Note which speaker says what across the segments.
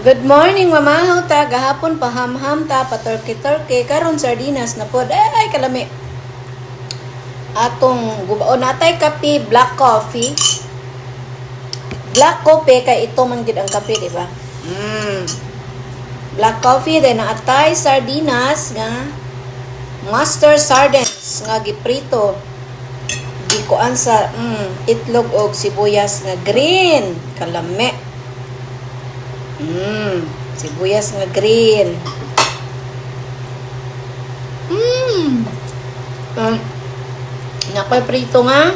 Speaker 1: Good morning, mamahaw ta. Gahapon pa ham-ham ta, pa turkey-turkey. Karon sardinas na pod. Ay, kalami. Atong gubaon natay kape, black coffee. Black coffee kay ito man gid ang kape, di ba? Black coffee then natay sardinas nga master sardines nga giprito. Gikuan sa itlog og sibuyas nga green. Kalami. Sibuyas nga green. Nakoy prito nga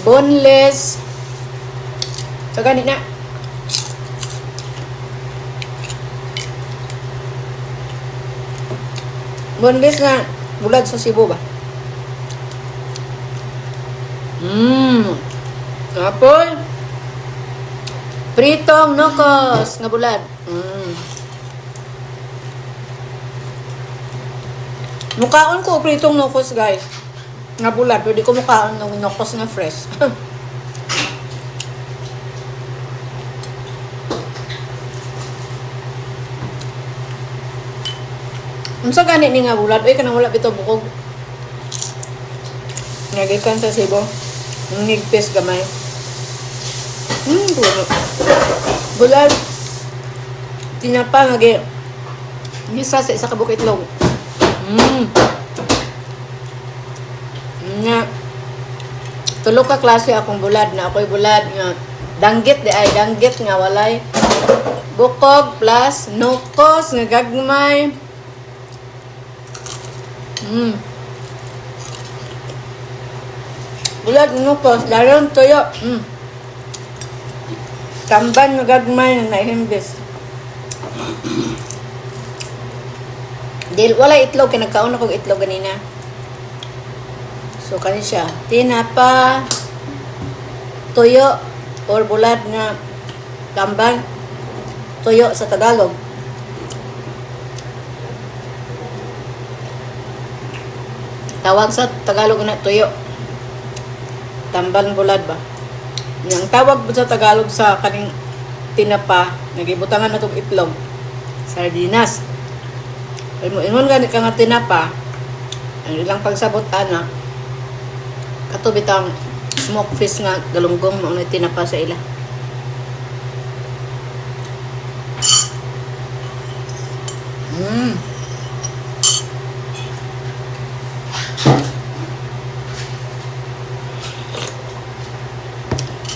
Speaker 1: boneless. So gani na. Boneless nga bulad sa Cebu ba? Apple. Pritong nokos nga bulad. Mukaon ko pritong nokos, guys. Nga bulad, pwede ko mukaon ng nokos nga fresh. Unsa gani ni nga bulad? Uy, kanang wala bitaw bukog. Nagikan sa Cebu. Nigpis gamay. Bulad. Tinapa lagi. Isa sa isa ka bukit itlog. Nga. Tulo ka klase akong bulad na ako'y bulad nga danggit di ay danggit nga walay bukog plus nokos nga gagmay. Bulad nokos daron toyo. Tamban nga gagmay na nahimbis. Dil wala itlog kay nagkaon ako itlog ganina. So kani siya tinapa toyo or bulad nga tamban toyo sa Tagalog. Tawag sa Tagalog na toyo. Tamban bulad ba? Yang tawag sa Tagalog sa kaning tinapa, nagibutangan na itong itlog. Sardinas. Ingon ganit ka nga tinapa, ang ilang pagsabot ana, kato bitang smoke fish nga galunggong mo na tinapa sa ila.